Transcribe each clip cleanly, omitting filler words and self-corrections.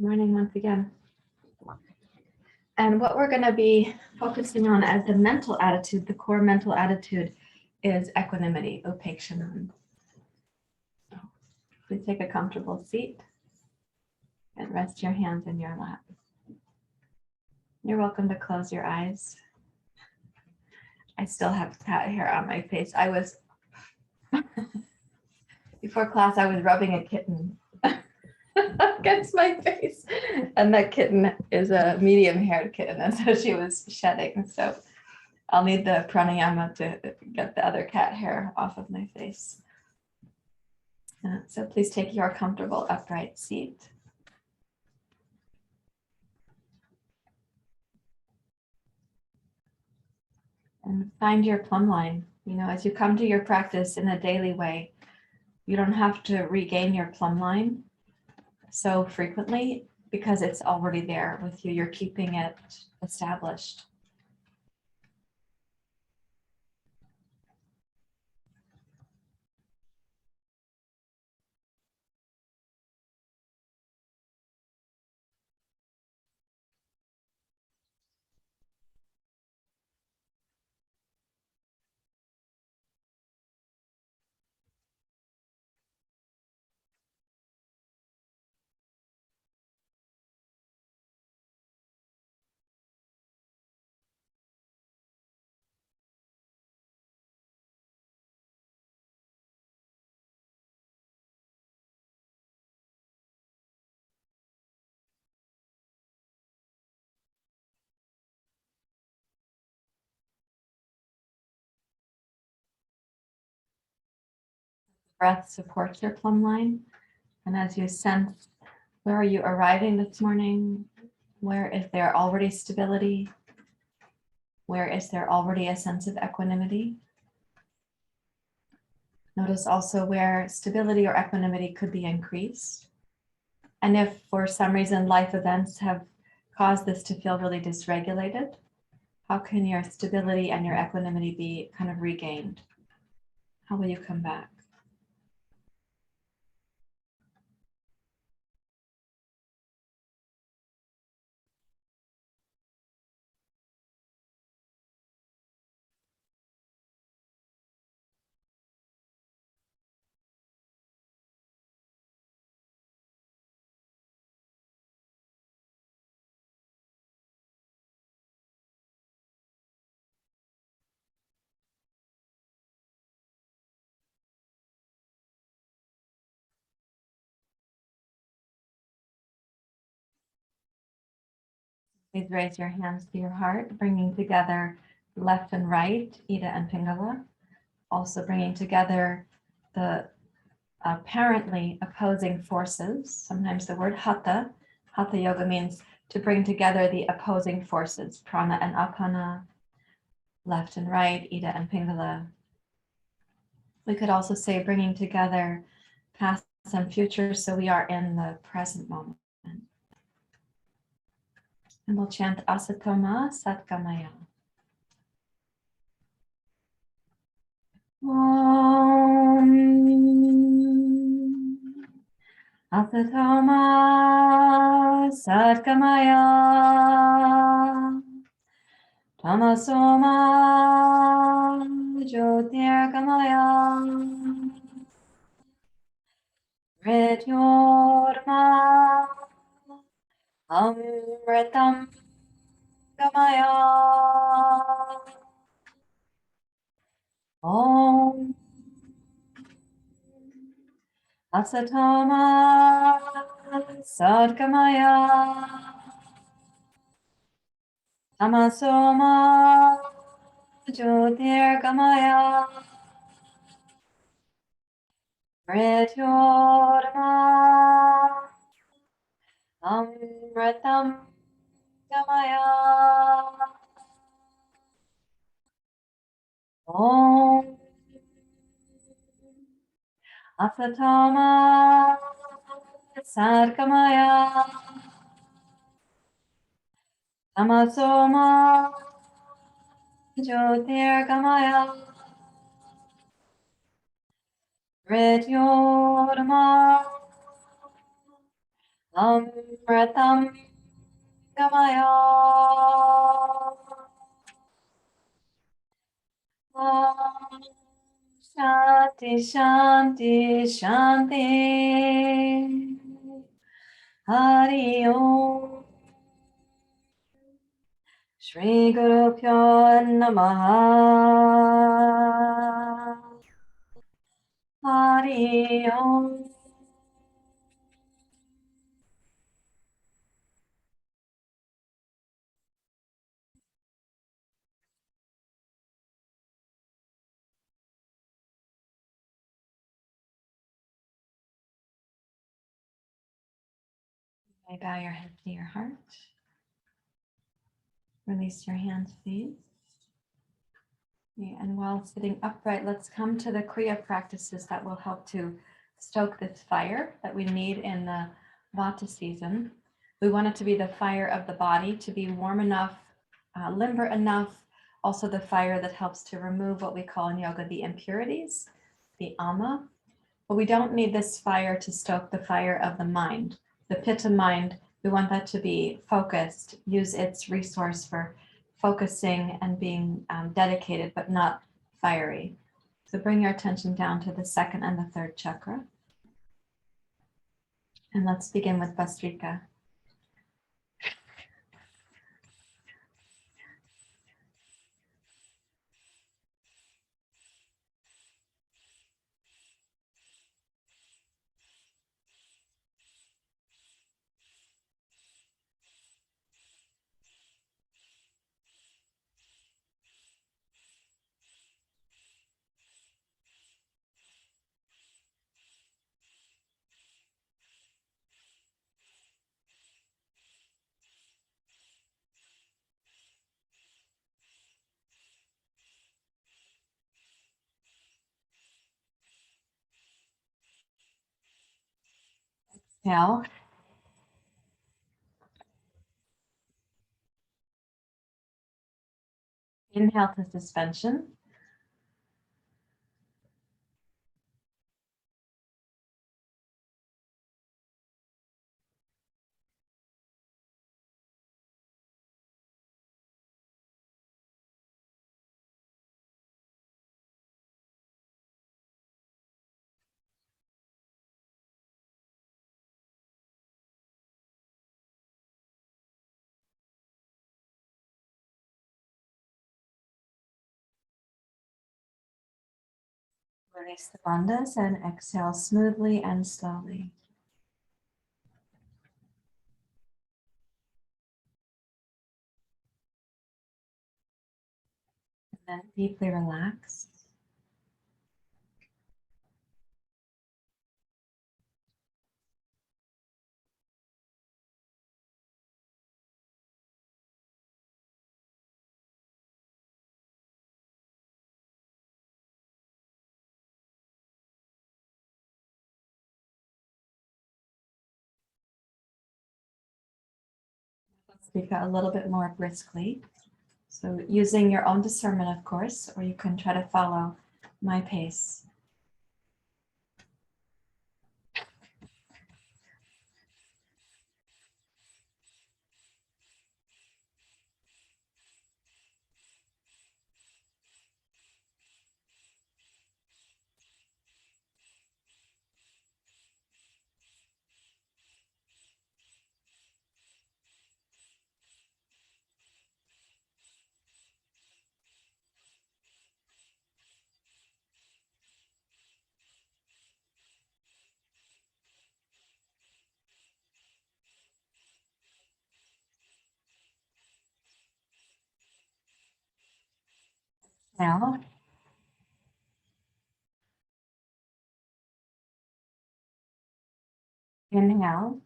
Morning once again. And what we're going to be focusing on as the mental attitude, the core mental attitude, is equanimity, upekshanam. So please take a comfortable seat and rest your hands in your lap. You're welcome to close your eyes. I still have cat hair on my face. Before class, I was rubbing a kitten against my face, and that kitten is a medium-haired kitten, and so she was shedding. So I'll need the pranayama to get the other cat hair off of my face. So please take your comfortable upright seat. And find your plumb line. You know, as you come to your practice in a daily way, you don't have to regain your plumb line so frequently because it's already there with you. You're keeping it established. Breath supports your plumb line. And as you sense, where are you arriving this morning? Where is there already stability? Where is there already a sense of equanimity? Notice also where stability or equanimity could be increased. And if for some reason life events have caused this to feel really dysregulated, how can your stability and your equanimity be kind of regained? How will you come back? Please raise your hands to your heart, bringing together left and right, Ida and Pingala. Also bringing together the apparently opposing forces. Sometimes the word hatha yoga means to bring together the opposing forces, prana and apana, left and right, Ida and Pingala. We could also say bringing together past and future, so we are in the present moment. And we'll chant Asatoma Satgamaya. Om Asatoma Satgamaya Tamasoma Jyotirgamaya Mrityorma Amritam Gamaya. Om Asatoma Sadgamaya Tamasoma Jyotirgamaya Mrityorma Amritam Gamaya. Om Asatoma Sadgamaya Tamasoma Jyotirgamaya Mrityorma Amritam Gamaya. Om Shanti Shanti Shanti. Hari Om. Shri Guru Pyo Namaha. Hari Om. You may bow your head to your heart. Release your hands, please. And while sitting upright, let's come to the Kriya practices that will help to stoke this fire that we need in the vata season. We want it to be the fire of the body, to be warm enough, limber enough, also the fire that helps to remove what we call in yoga the impurities, the ama. But we don't need this fire to stoke the fire of the mind. The pitta mind, we want that to be focused, use its resource for focusing and being dedicated, but not fiery. So bring your attention down to the second and the third chakra. And let's begin with Bastrika. Now, inhale to suspension. Release the bandhas and exhale smoothly and slowly. And then deeply relax. Speak a little bit more briskly. So using your own discernment, of course, or you can try to follow my pace. Now, inhale.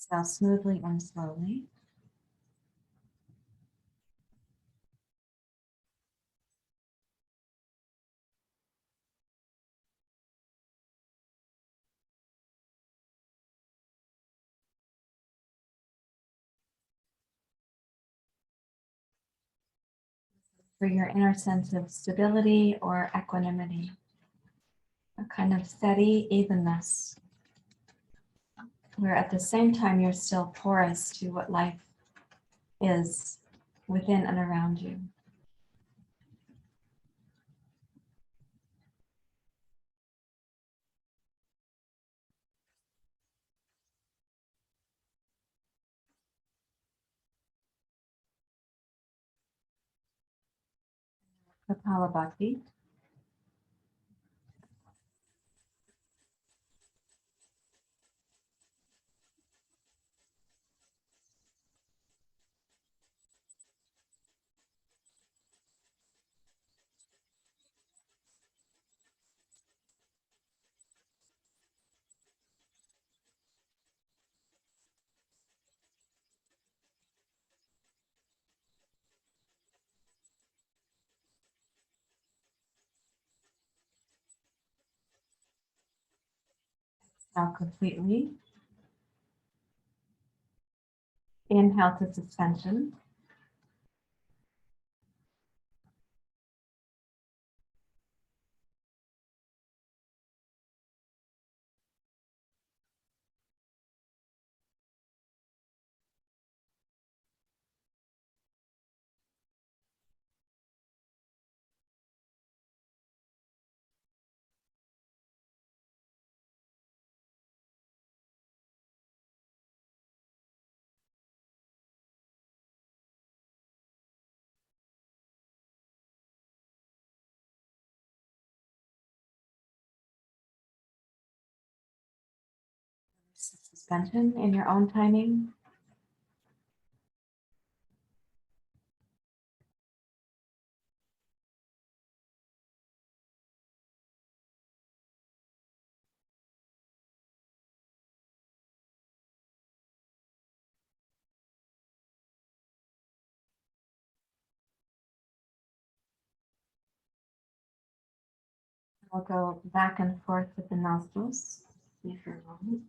Exhale smoothly and slowly. For your inner sense of stability or equanimity, a kind of steady evenness, where at the same time you're still porous to what life is within and around you. Kapalabhati. Exhale completely. Inhale to suspension. Suspension in your own timing. We'll go back and forth with the nostrils. See for a moment.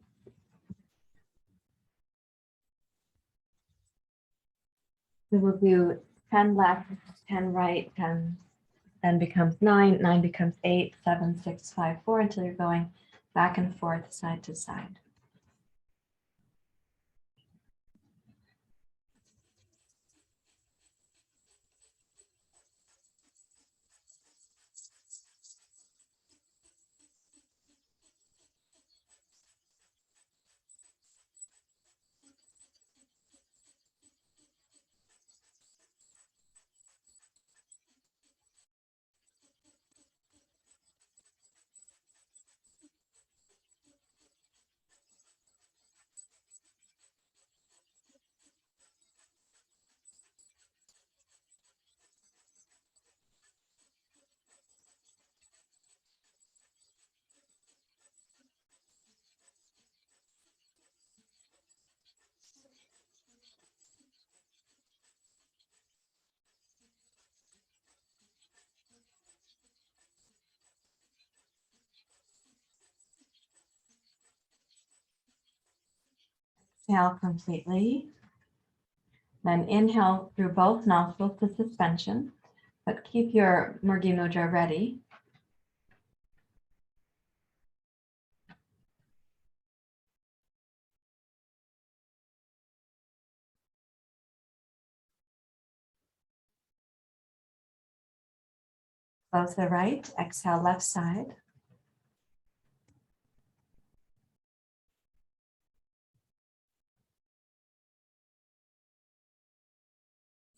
We will do 10 left, 10 right, 10 then becomes 9, 9 becomes 8, 7, 6, 5, 4, until you're going back and forth, side to side. Exhale completely. Then inhale through both nostrils to suspension, but keep your Murgi Mudra ready. Close the right, exhale left side.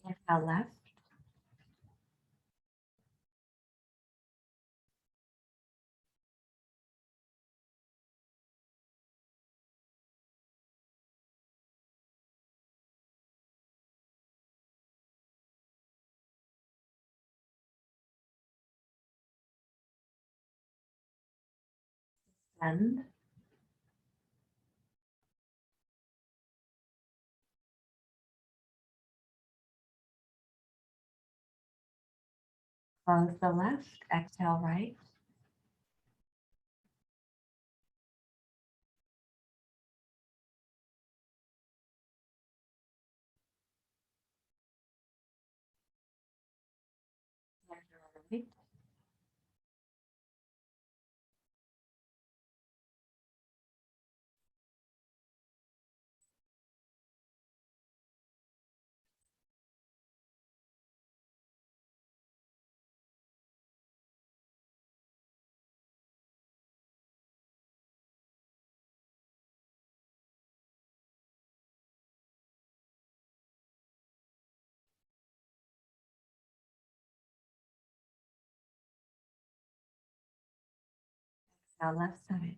Inhale left. Bend. Close the left, exhale right. Right. Now left side.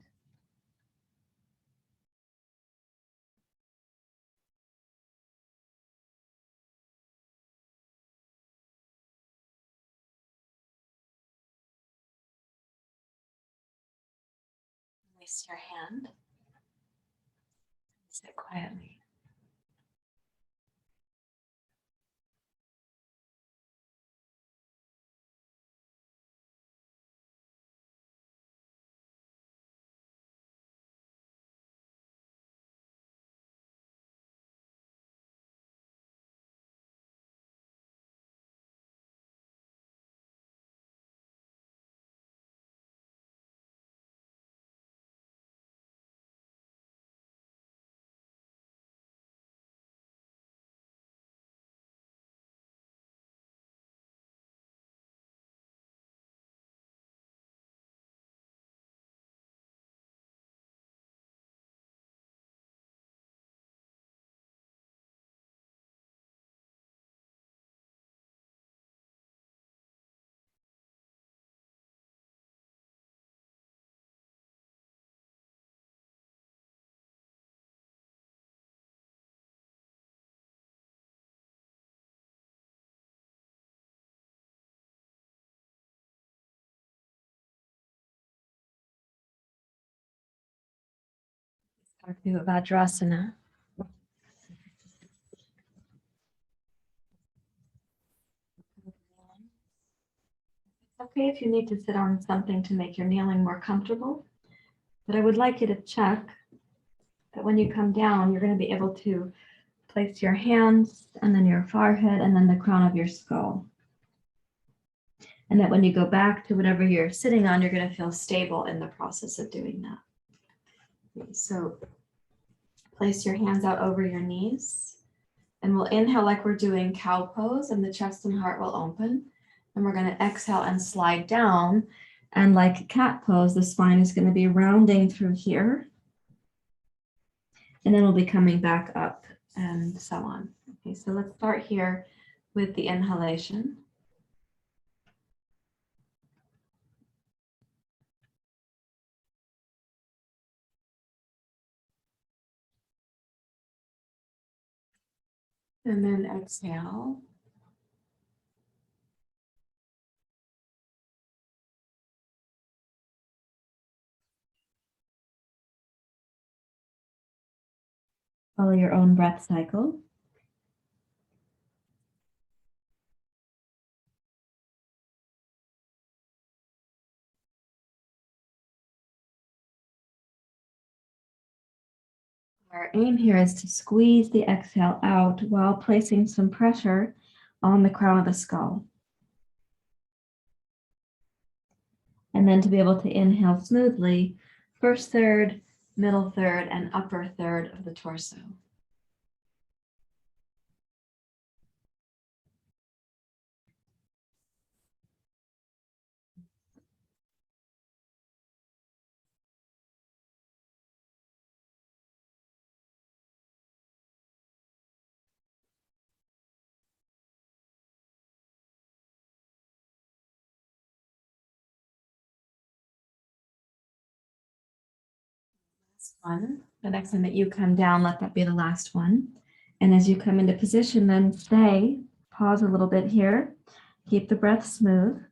Release your hand. Sit quietly. Start to Vajrasana. It's okay if you need to sit on something to make your kneeling more comfortable, but I would like you to check that when you come down, you're going to be able to place your hands and then your forehead and then the crown of your skull. And that when you go back to whatever you're sitting on, you're going to feel stable in the process of doing that. Okay, so place your hands out over your knees and we'll inhale like we're doing cow pose and the chest and heart will open. And we're going to exhale and slide down. And like cat pose, the spine is going to be rounding through here. And then we'll be coming back up and so on. Okay, so let's start here with the inhalation. And then exhale. Follow your own breath cycle. Our aim here is to squeeze the exhale out while placing some pressure on the crown of the skull. And then to be able to inhale smoothly, first third, middle third, and upper third of the torso. One. The next time that you come down, let that be the last one. And as you come into position, then stay, pause a little bit here, keep the breath smooth.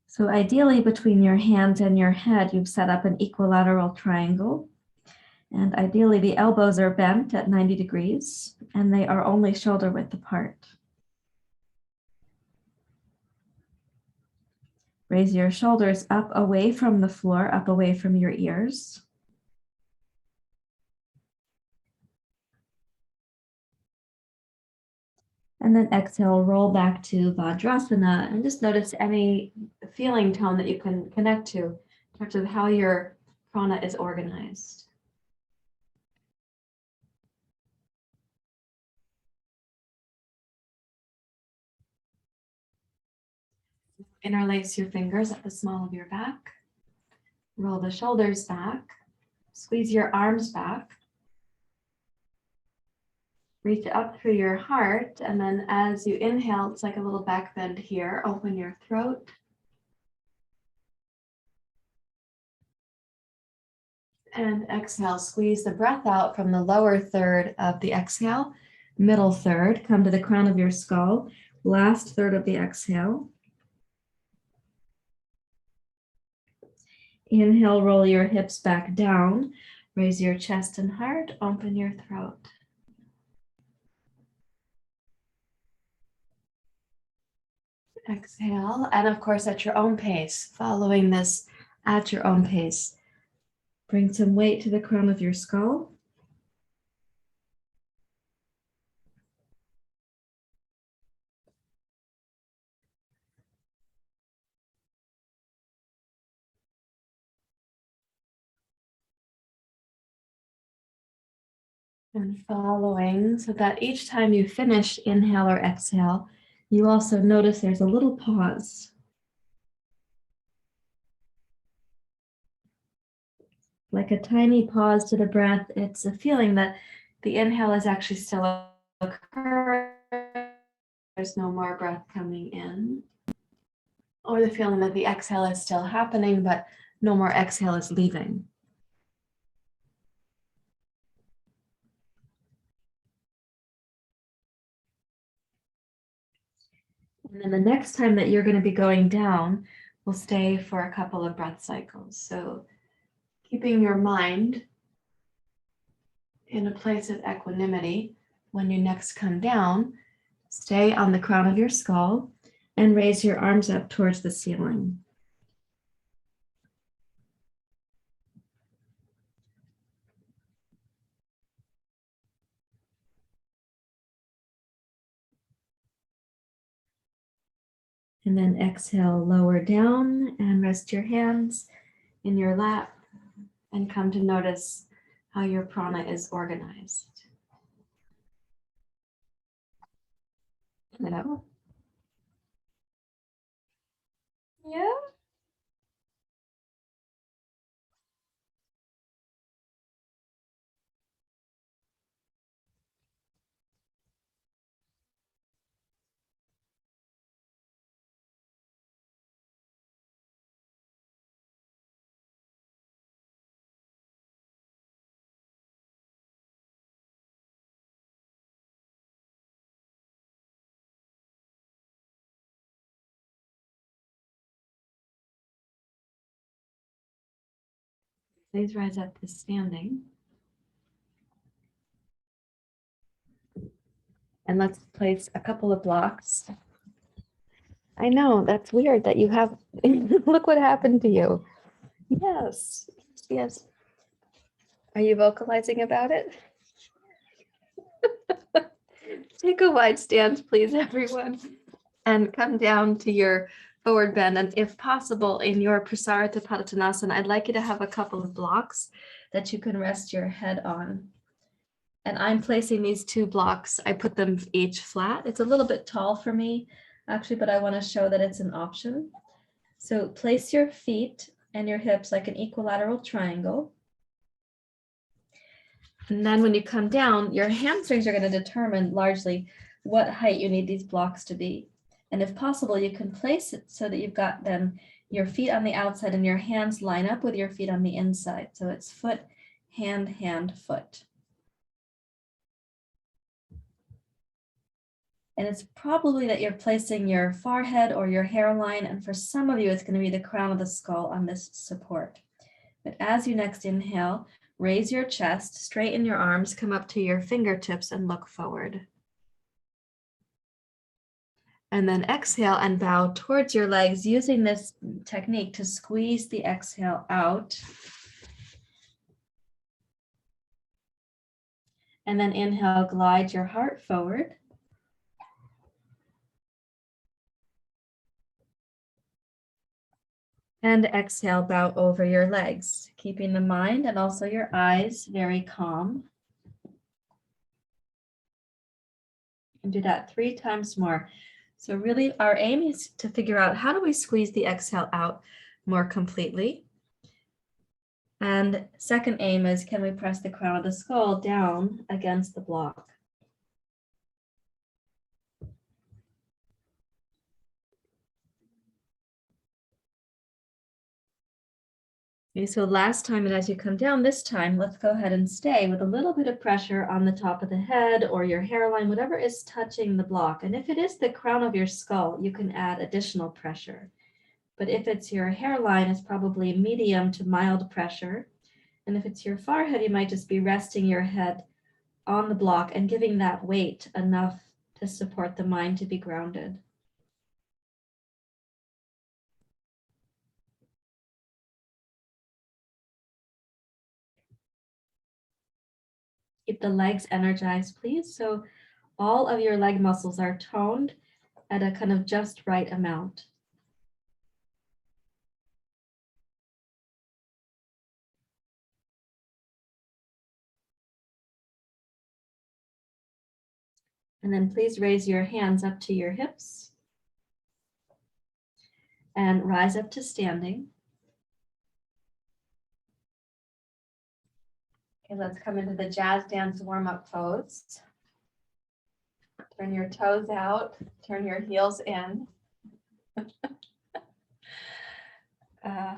So ideally between your hands and your head, you've set up an equilateral triangle. And ideally, the elbows are bent at 90 degrees, and they are only shoulder width apart. Raise your shoulders up away from the floor, up away from your ears. And then exhale, roll back to Vajrasana, and just notice any feeling tone that you can connect to in terms of how your prana is organized. Interlace your fingers at the small of your back. Roll the shoulders back. Squeeze your arms back. Reach up through your heart, and then as you inhale, it's like a little back bend here. Open your throat. And exhale, squeeze the breath out from the lower third of the exhale. Middle third, come to the crown of your skull. Last third of the exhale. Inhale, roll your hips back down. Raise your chest and heart, open your throat. Exhale, and of course at your own pace, following this at your own pace. Bring some weight to the crown of your skull. And following, so that each time you finish inhale or exhale, you also notice there's a little pause. Like a tiny pause to the breath. It's a feeling that the inhale is actually still occurring. There's no more breath coming in. Or the feeling that the exhale is still happening, but no more exhale is leaving. And then the next time that you're going to be going down, we'll stay for a couple of breath cycles. So keeping your mind in a place of equanimity, when you next come down, stay on the crown of your skull and raise your arms up towards the ceiling. And then exhale, lower down and rest your hands in your lap and come to notice how your prana is organized. Hello? Yeah? Please rise up to standing. And let's place a couple of blocks. I know, that's weird that you have, look what happened to you. Yes, yes. Are you vocalizing about it? Take a wide stance, please, everyone. And come down to your forward bend. And if possible, in your Prasarita Padottanasana, I'd like you to have a couple of blocks that you can rest your head on. And I'm placing these two blocks. I put them each flat. It's a little bit tall for me, actually, but I want to show that it's an option. So place your feet and your hips like an equilateral triangle. And then when you come down, your hamstrings are going to determine largely what height you need these blocks to be. And if possible, you can place it so that you've got then your feet on the outside and your hands line up with your feet on the inside. So it's foot, hand, hand, foot. And it's probably that you're placing your forehead or your hairline, and for some of you, it's going to be the crown of the skull on this support. But as you next inhale, Raise your chest, straighten your arms, come up to your fingertips and look forward. And then exhale and bow towards your legs, using this technique to squeeze the exhale out. And then inhale, glide your heart forward. And exhale, bow over your legs, keeping the mind and also your eyes very calm. And do that 3 times more. So really our aim is to figure out, how do we squeeze the exhale out more completely? And second aim is, can we press the crown of the skull down against the block? Okay, so last time, and as you come down this time, let's go ahead and stay with a little bit of pressure on the top of the head or your hairline, whatever is touching the block. And if it is the crown of your skull, you can add additional pressure. But if it's your hairline, it's probably medium to mild pressure. And if it's your forehead, you might just be resting your head on the block and giving that weight enough to support the mind to be grounded. Keep the legs energized, please. So all of your leg muscles are toned at a kind of just right amount. And then please raise your hands up to your hips and rise up to standing. Okay, let's come into the jazz dance warm-up pose. Turn your toes out, turn your heels in. I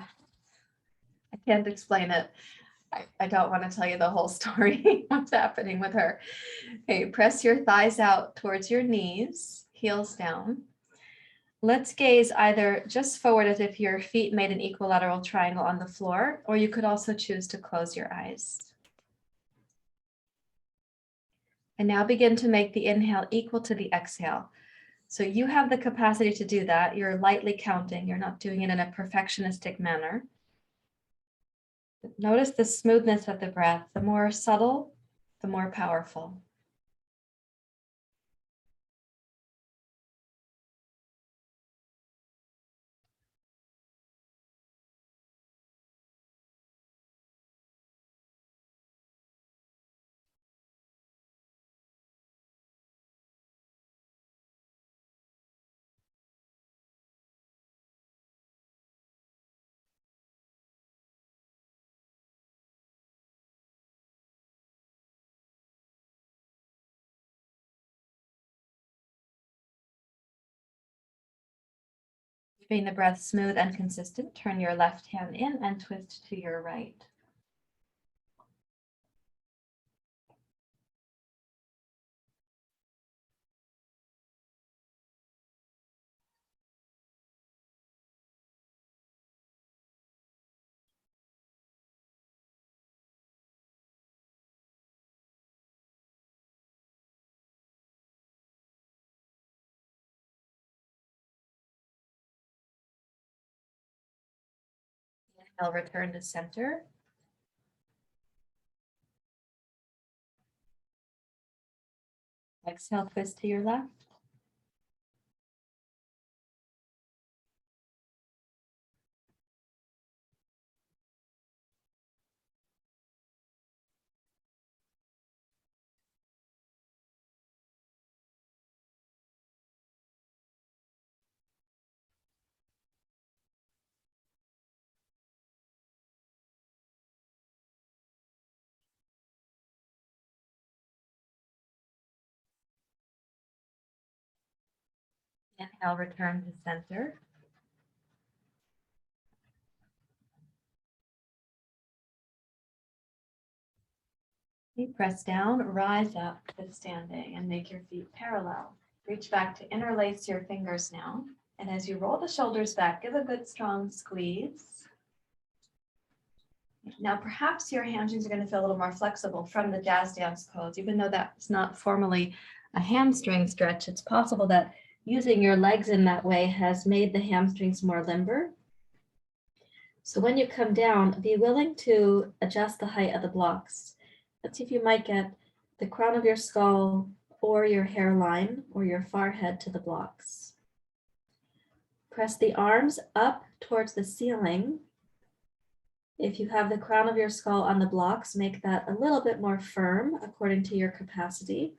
can't explain it. I don't want to tell you the whole story, what's happening with her. Okay, press your thighs out towards your knees, heels down. Let's gaze either just forward as if your feet made an equilateral triangle on the floor, or you could also choose to close your eyes. And now begin to make the inhale equal to the exhale. So you have the capacity to do that. You're lightly counting. You're not doing it in a perfectionistic manner. Notice the smoothness of the breath. The more subtle, the more powerful. Keeping the breath smooth and consistent, turn your left hand in and twist to your right. Inhale, return to center. Exhale, twist to your left. Inhale, return to center. Press down, rise up to standing and make your feet parallel. Reach back to interlace your fingers now. And as you roll the shoulders back, give a good strong squeeze. Now, perhaps your hamstrings are going to feel a little more flexible from the jazz dance pose, even though that's not formally a hamstring stretch. It's possible that using your legs in that way has made the hamstrings more limber. So when you come down, be willing to adjust the height of the blocks. Let's see if you might get the crown of your skull or your hairline or your forehead to the blocks. Press the arms up towards the ceiling. If you have the crown of your skull on the blocks, make that a little bit more firm according to your capacity.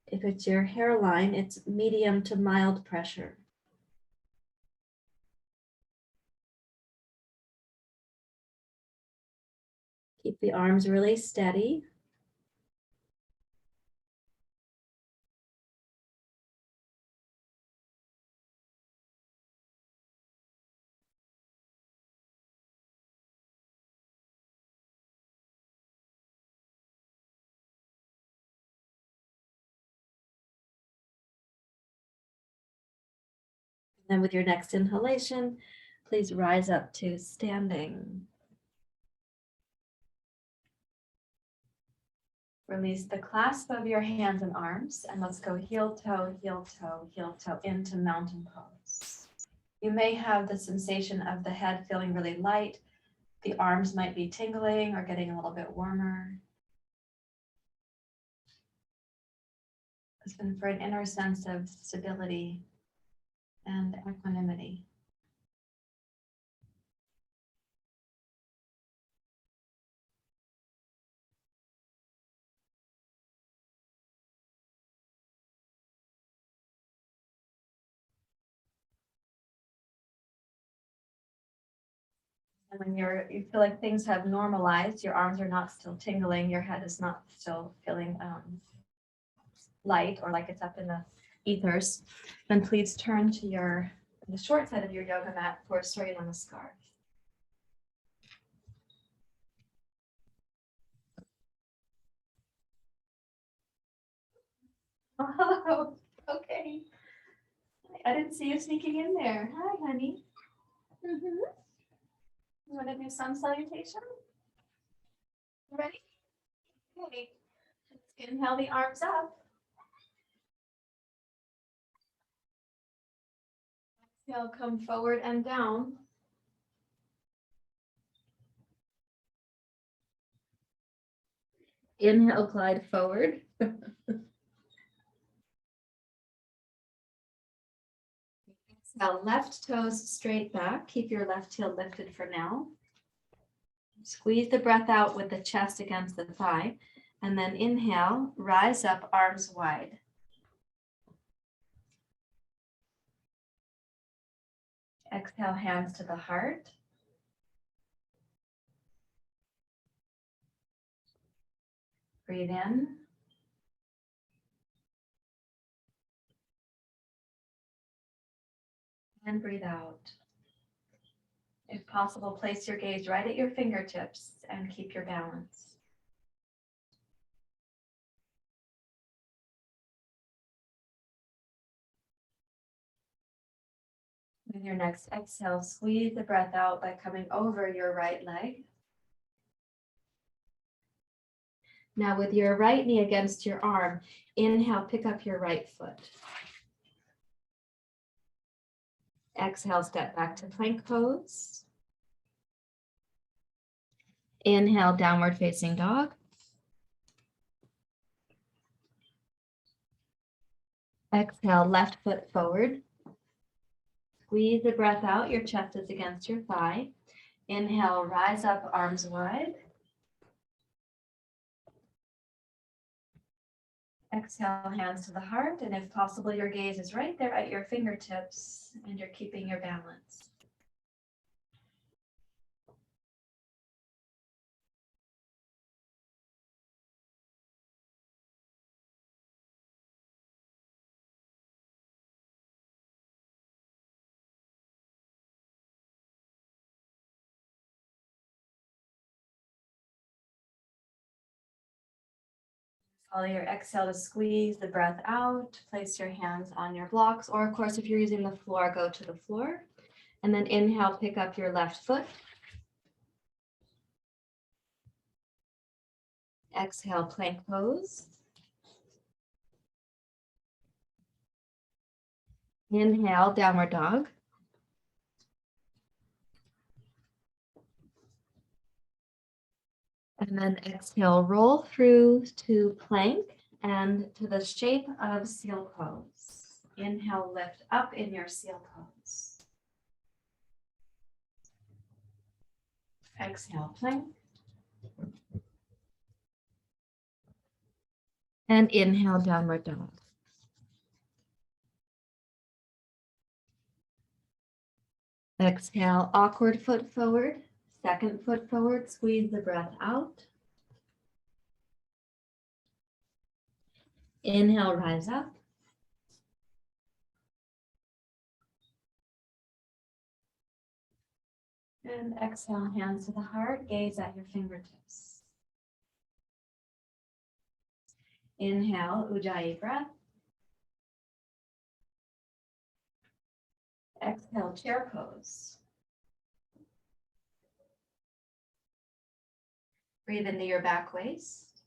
If it's your hairline, it's medium to mild pressure. Keep the arms really steady. And then with your next inhalation, please rise up to standing. Release the clasp of your hands and arms, and let's go heel toe, heel toe, heel toe into mountain pose. You may have the sensation of the head feeling really light. The arms might be tingling or getting a little bit warmer. Listen for an inner sense of stability and equanimity. And when you feel like things have normalized, your arms are not still tingling, your head is not still feeling light or like it's up in the ethers, then please turn to the short side of your yoga mat for Surya Namaskar. Oh, hello. Okay. I didn't see you sneaking in there. Hi, honey. You want to do some salutation? Ready? Okay. Let's inhale the arms up. Exhale, come forward and down. Inhale, glide forward. Exhale, left toes straight back. Keep your left heel lifted for now. Squeeze the breath out with the chest against the thigh. And then inhale, rise up, arms wide. Exhale, hands to the heart. Breathe in. And breathe out. If possible, place your gaze right at your fingertips and keep your balance. With your next exhale, squeeze the breath out by coming over your right leg. Now with your right knee against your arm, inhale, pick up your right foot. Exhale, step back to plank pose. Inhale, downward facing dog. Exhale, left foot forward. Squeeze the breath out, your chest is against your thigh. Inhale, rise up, arms wide. Exhale, hands to the heart, and if possible, your gaze is right there at your fingertips, and you're keeping your balance. Follow your exhale to squeeze the breath out. Place your hands on your blocks, or of course, if you're using the floor, go to the floor. And then inhale, pick up your left foot. Exhale, plank pose. Inhale, downward dog. And then exhale, roll through to plank and to the shape of seal pose. Inhale, lift up in your seal pose. Exhale, plank. And inhale, downward dog. Exhale, awkward foot forward. Second foot forward, squeeze the breath out. Inhale, rise up. And exhale, hands to the heart, gaze at your fingertips. Inhale, Ujjayi breath. Exhale, chair pose. Breathe into your back waist.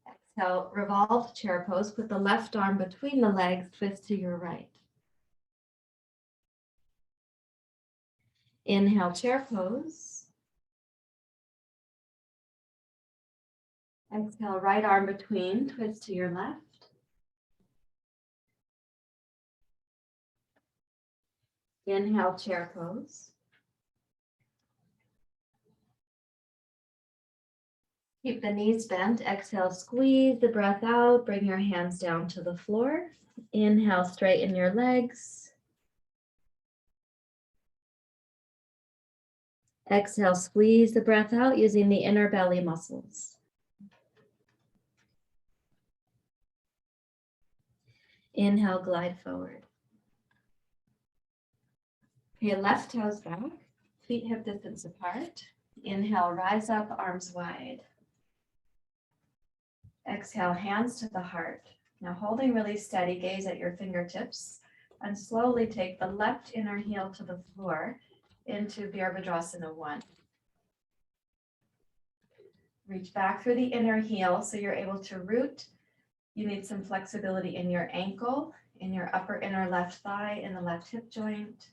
Exhale, revolved chair pose. Put the left arm between the legs, twist to your right. Inhale, chair pose. Exhale, right arm between, twist to your left. Inhale, chair pose. Keep the knees bent. Exhale, squeeze the breath out. Bring your hands down to the floor. Inhale, straighten your legs. Exhale, squeeze the breath out using the inner belly muscles. Inhale, glide forward. Okay, left toes back, feet hip distance apart. Inhale, rise up, arms wide. Exhale, hands to the heart. Now holding really steady, gaze at your fingertips and slowly take the left inner heel to the floor into Virabhadrasana 1. Reach back through the inner heel so you're able to root. You need some flexibility in your ankle, in your upper inner left thigh, in the left hip joint,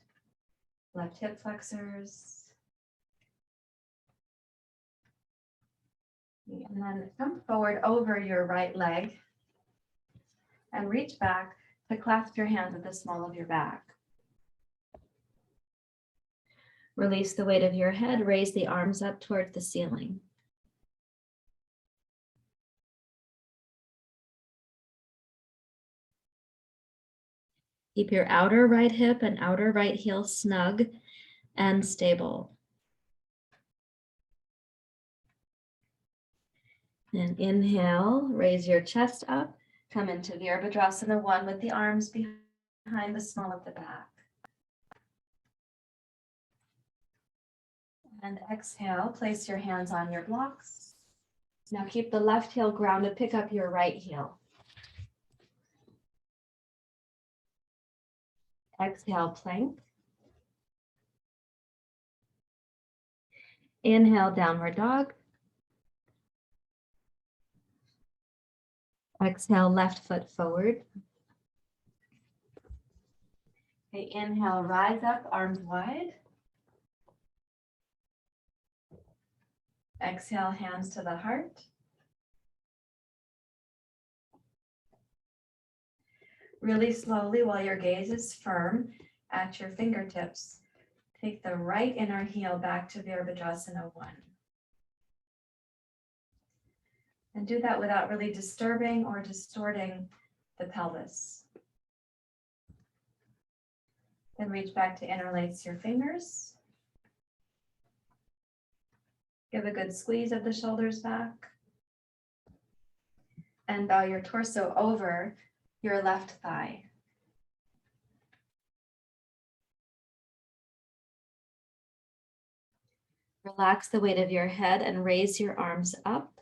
left hip flexors. And then come forward over your right leg and reach back to clasp your hands at the small of your back. Release the weight of your head, raise the arms up towards the ceiling. Keep your outer right hip and outer right heel snug and stable. And inhale, raise your chest up, come into Virabhadrasana 1 with the arms behind the small of the back. And exhale, place your hands on your blocks. Now keep the left heel grounded, pick up your right heel. Exhale, plank. Inhale, downward dog. Exhale, left foot forward. Okay, inhale, rise up, arms wide. Exhale, hands to the heart. Really slowly, while your gaze is firm at your fingertips, take the right inner heel back to Virabhadrasana 1. And do that without really disturbing or distorting the pelvis. Then reach back to interlace your fingers. Give a good squeeze of the shoulders back. And bow your torso over your left thigh. Relax the weight of your head and raise your arms up.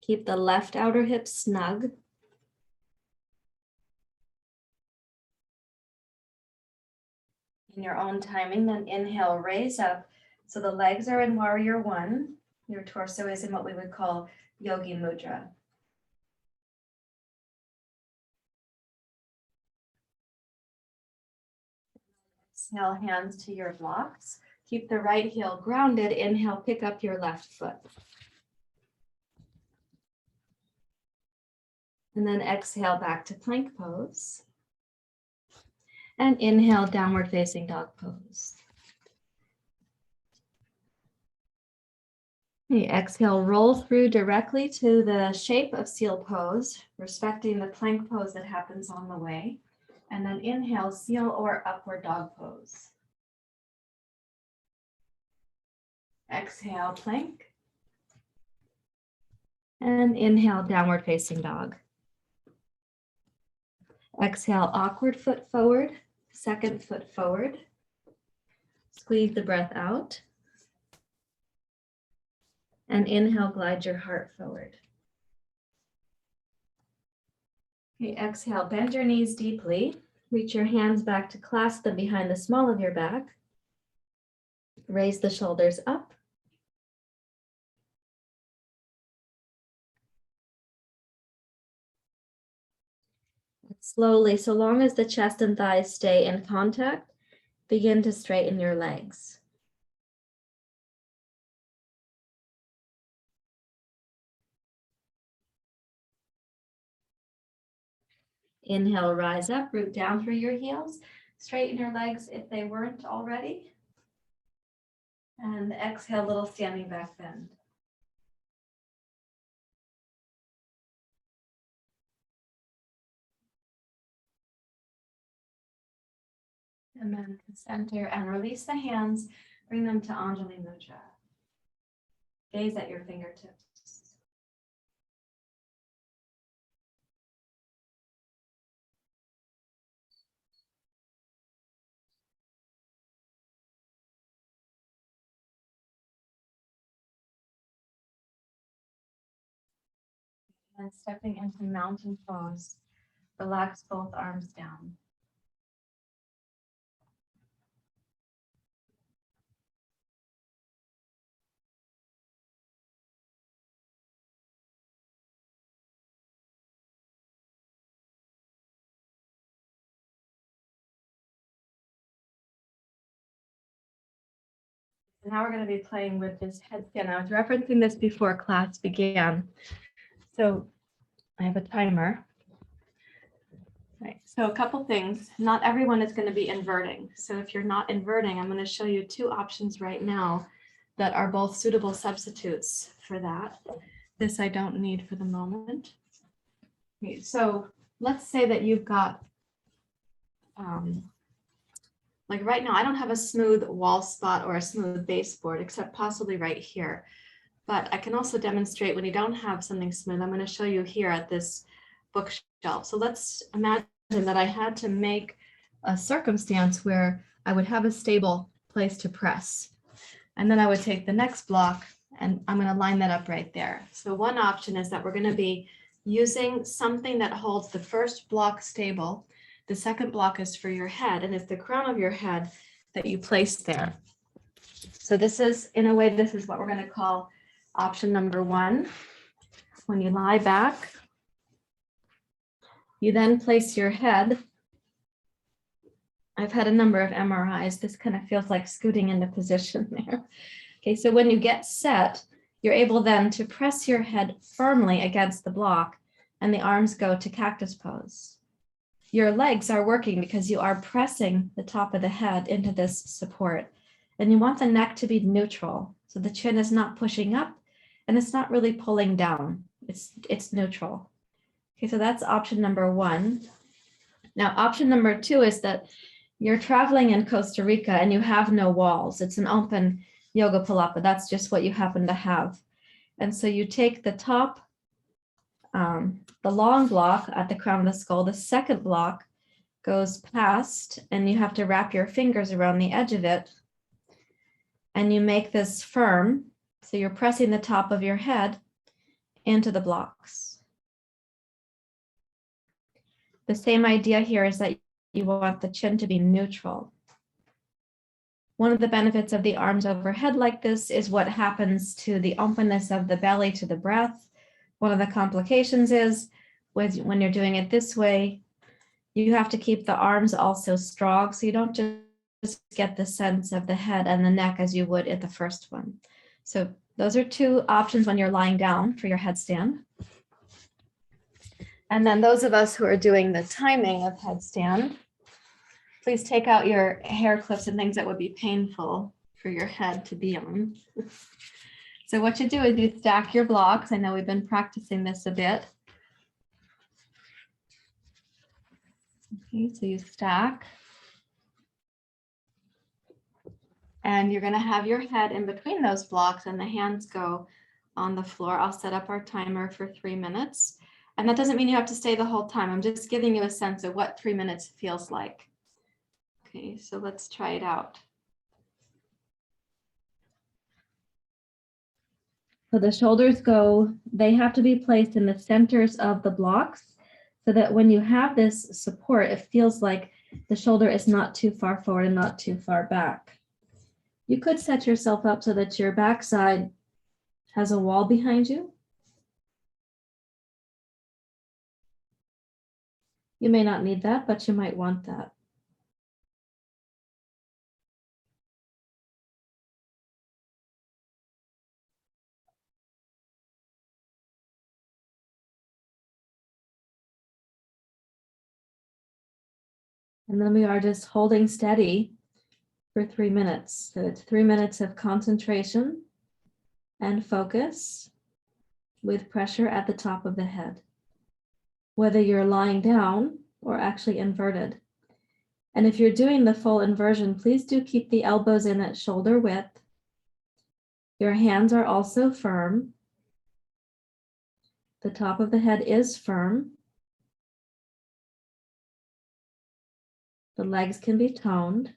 Keep the left outer hip snug. In your own timing, then inhale, raise up, So the legs are in warrior one. Your torso is in what we would call yogi mudra. Exhale, hands to your blocks. Keep the right heel grounded. Inhale, pick up your left foot. And then exhale back to plank pose. And inhale, downward facing dog pose. Okay, exhale, roll through directly to the shape of seal pose, respecting the plank pose that happens on the way. And then inhale, seal or upward dog pose. Exhale, plank. And inhale, downward facing dog. Exhale, awkward foot forward, second foot forward. Squeeze the breath out. And inhale, glide your heart forward. Okay, exhale, bend your knees deeply. Reach your hands back to clasp them behind the small of your back. Raise the shoulders up. Slowly, so long as the chest and thighs stay in contact, begin to straighten your legs. Inhale, rise up, root down through your heels. Straighten your legs if they weren't already. And exhale, little standing back bend. And then center and release the hands. Bring them to Anjali Mudra. Gaze at your fingertips. And stepping into mountain pose, relax both arms down. Now we're going to be playing with this headstand. I was referencing this before class began. So I have a timer. Right. So a couple things. Not everyone is going to be inverting. So if you're not inverting, I'm going to show you two options right now that are both suitable substitutes for that. This I don't need for the moment. Okay, so let's say that you've got, like right now, I don't have a smooth wall spot or a smooth baseboard, except possibly right here. But I can also demonstrate when you don't have something smooth. I'm going to show you here at this bookshelf. So let's imagine that I had to make a circumstance where I would have a stable place to press. And then I would take the next block and I'm going to line that up right there. So one option is that we're going to be using something that holds the first block stable. The second block is for your head, and it's the crown of your head that you place there. So this is, in a way, this is what we're going to call option number one. When you lie back, you then place your head. I've had a number of MRIs. This kind of feels like scooting into position there. Okay, so when you get set, you're able then to press your head firmly against the block, and the arms go to cactus pose. Your legs are working because you are pressing the top of the head into this support. And you want the neck to be neutral. So the chin is not pushing up and it's not really pulling down. It's neutral. Okay, so that's option number one. Now, option number two is that you're traveling in Costa Rica and you have no walls. It's an open yoga palapa. That's just what you happen to have. And so you take the top, the long block at the crown of the skull. The second block goes past, and you have to wrap your fingers around the edge of it. And you make this firm. So you're pressing the top of your head into the blocks. The same idea here is that you want the chin to be neutral. One of the benefits of the arms overhead like this is what happens to the openness of the belly to the breath. One of the complications is when you're doing it this way, you have to keep the arms also strong, so you don't just get the sense of the head and the neck as you would at the first one. So those are two options when you're lying down for your headstand. And then those of us who are doing the timing of headstand, please take out your hair clips and things that would be painful for your head to be on. So what you do is you stack your blocks. I know we've been practicing this a bit. Okay, so you stack. And you're going to have your head in between those blocks and the hands go on the floor. I'll set up our timer for 3 minutes. And that doesn't mean you have to stay the whole time. I'm just giving you a sense of what 3 minutes feels like. Okay, so let's try it out. So the shoulders go, they have to be placed in the centers of the blocks so that when you have this support, it feels like the shoulder is not too far forward and not too far back. You could set yourself up so that your backside has a wall behind you. You may not need that, but you might want that. And then we are just holding steady for 3 minutes. So it's 3 minutes of concentration and focus with pressure at the top of the head, whether you're lying down or actually inverted. And if you're doing the full inversion, please do keep the elbows in at shoulder width. Your hands are also firm. The top of the head is firm. The legs can be toned.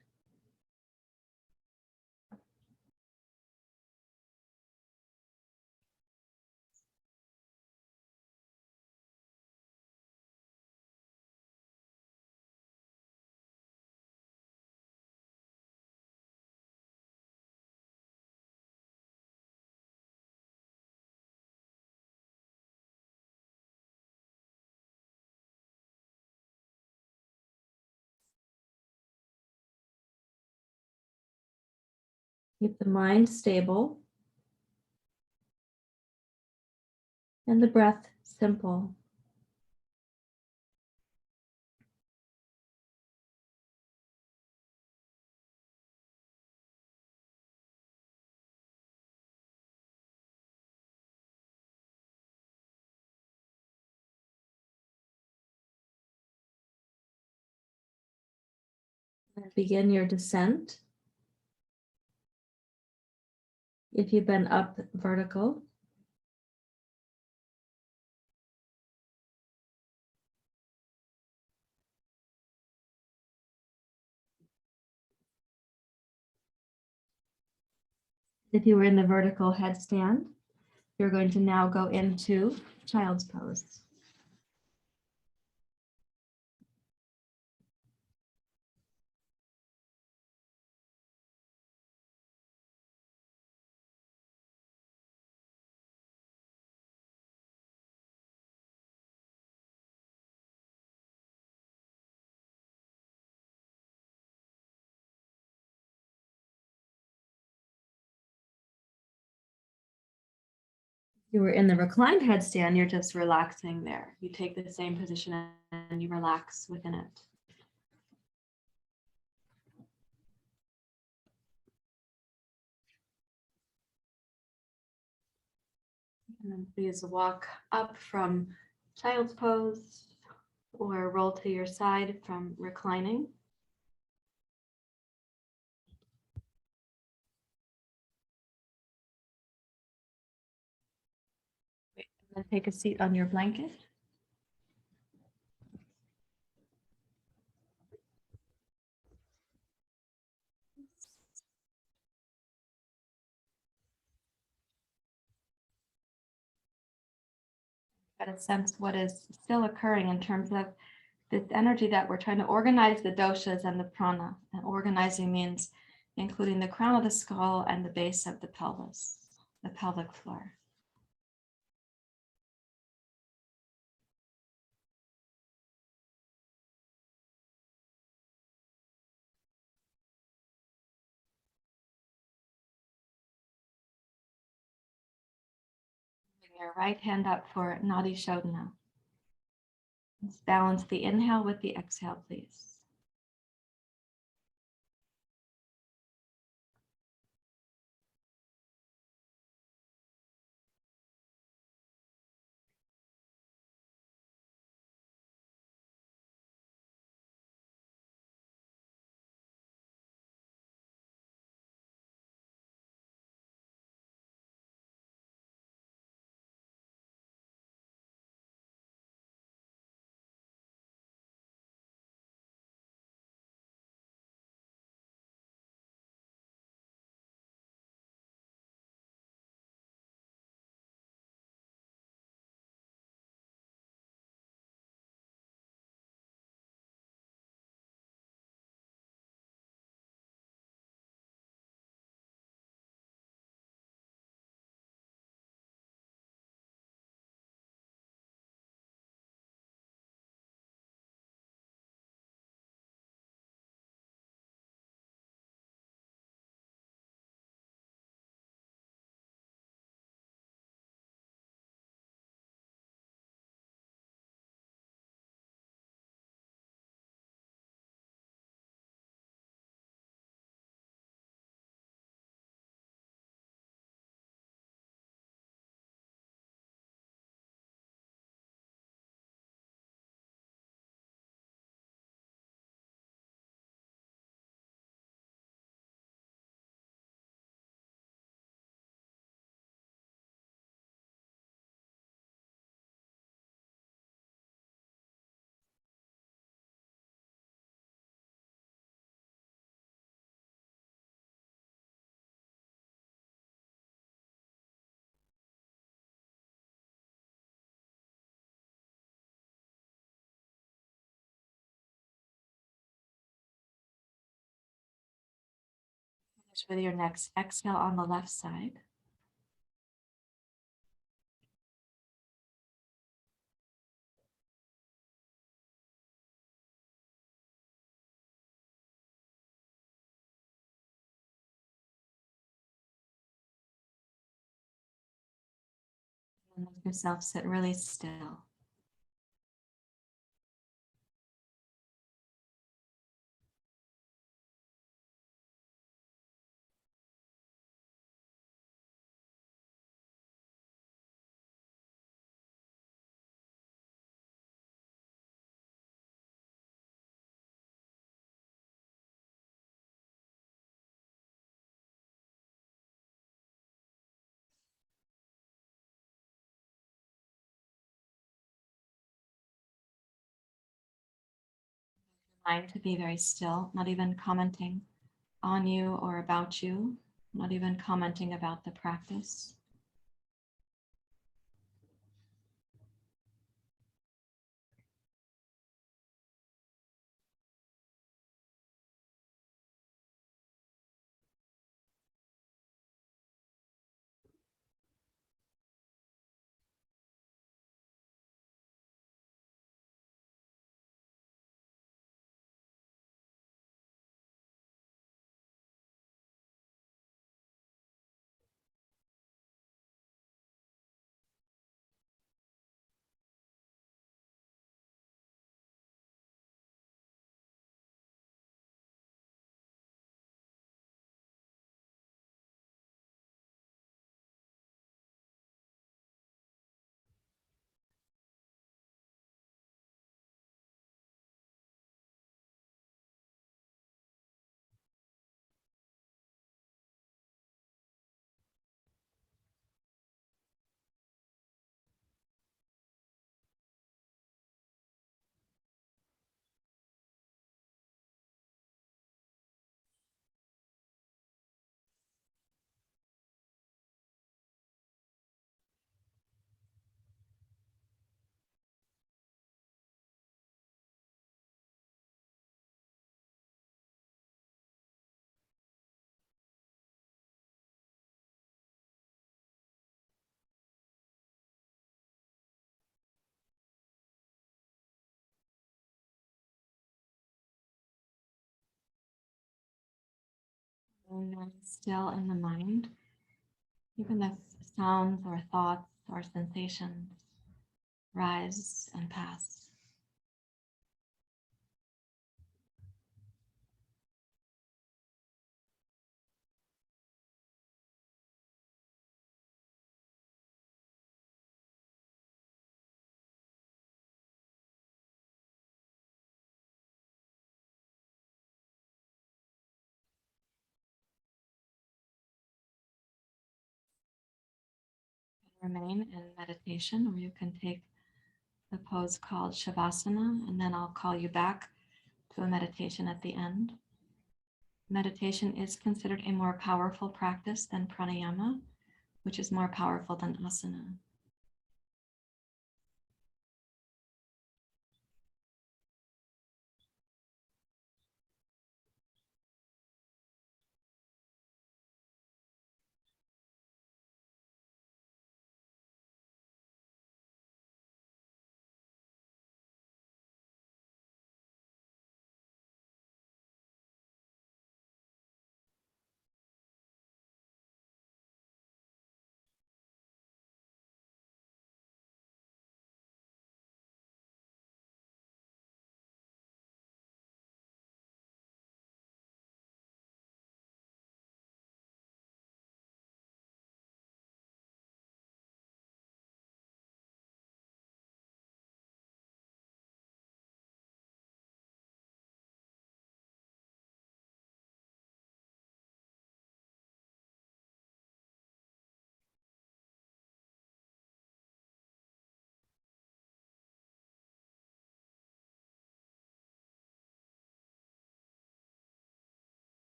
Keep the mind stable and the breath simple. Begin your descent. If you've been up vertical, if you were in the vertical headstand, you're going to now go into child's pose. You were in the reclined headstand, you're just relaxing there. You take the same position and you relax within it. And then please walk up from child's pose or roll to your side from reclining. And then take a seat on your blanket. Try to sense what is still occurring in terms of this energy that we're trying to organize the doshas and the prana. And organizing means, including the crown of the skull and the base of the pelvis, the pelvic floor. Bring your right hand up for Nadi Shodhana. Let's balance the inhale with the exhale, please. Finish with your next exhale on the left side. And let yourself sit really still. Mind to be very still, not even commenting on you or about you, not even commenting about the practice. Remain still in the mind, even if sounds or thoughts or sensations rise and pass. Remain in meditation, or you can take the pose called Shavasana, and then I'll call you back to a meditation at the end. Meditation is considered a more powerful practice than pranayama, which is more powerful than asana.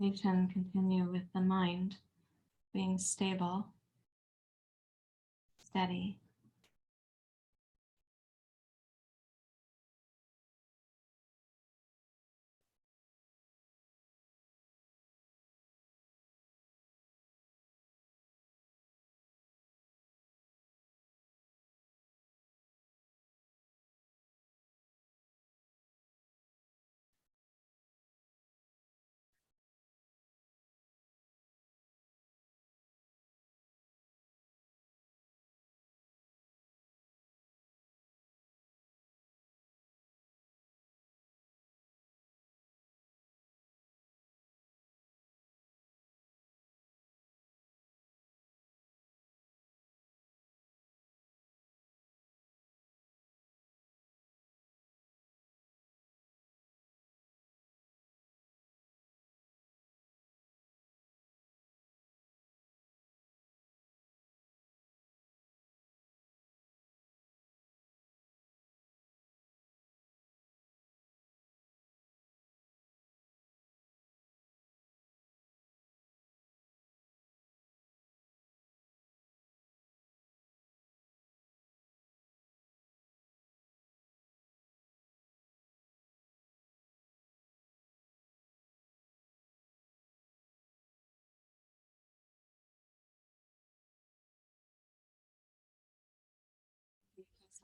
Meditation continue with the mind being stable, steady.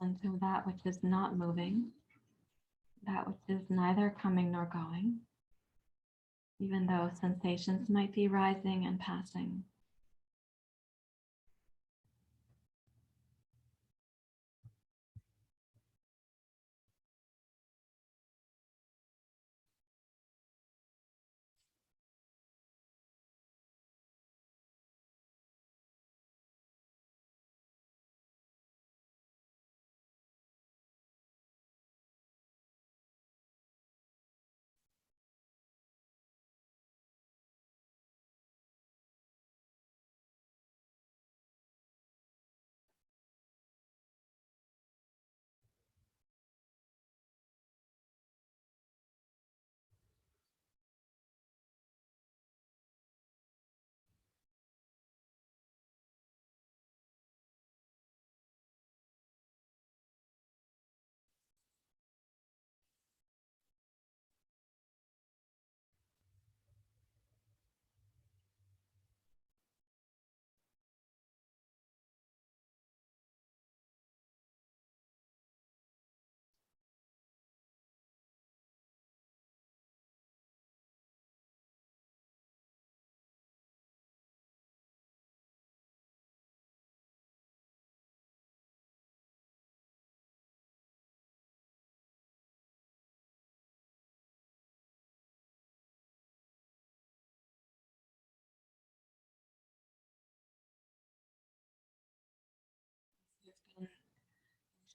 Listen to that which is not moving, that which is neither coming nor going, even though sensations might be rising and passing.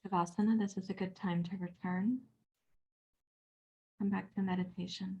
Shavasana, this is a good time to return. Come back to meditation.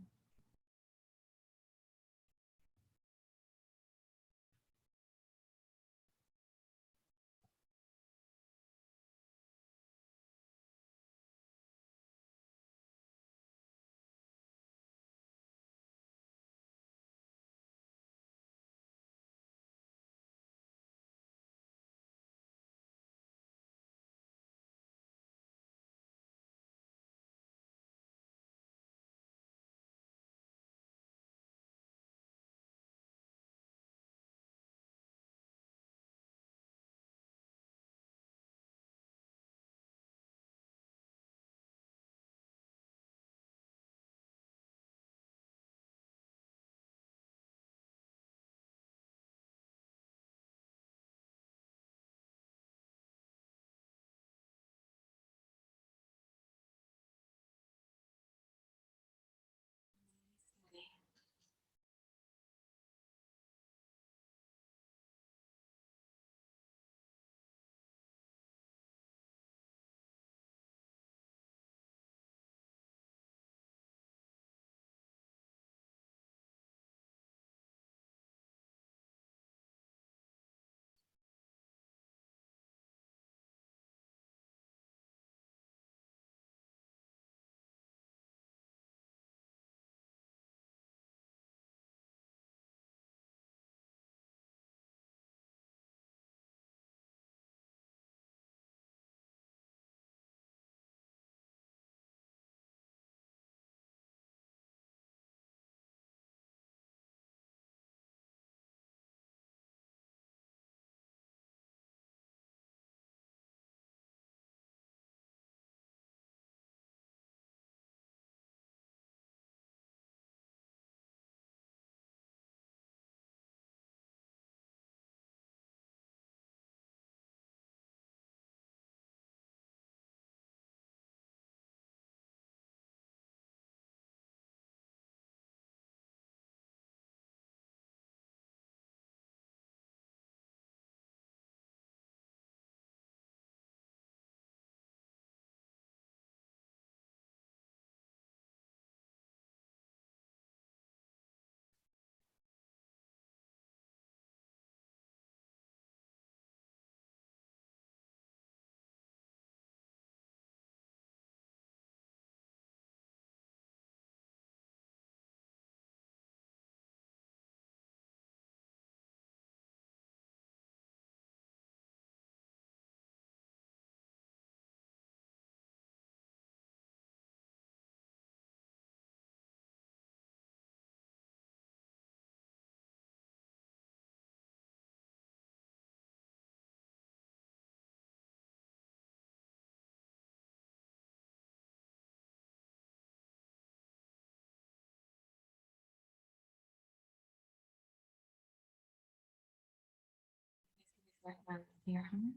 Your hands to your heart.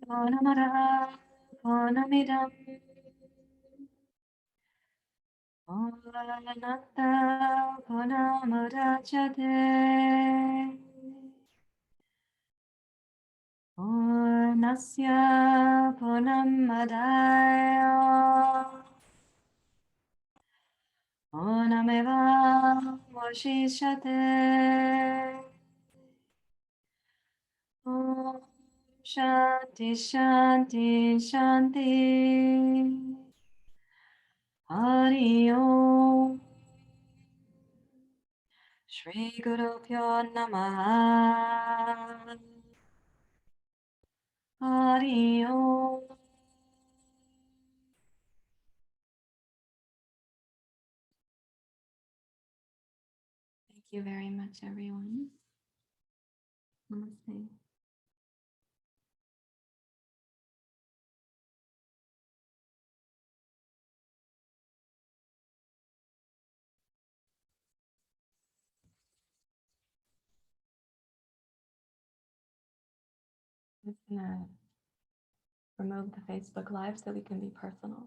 Purnamada Purnamidam Purnamada Purnamudachyate Purnasya Purnamadaya Purnameva Vashishyate Om Shanti Shanti Shanti Hari Om Shri Guru Pyo Namaha Hari Om. Thank you very much, everyone. Namaste. I'm just gonna remove the Facebook Live so we can be personal.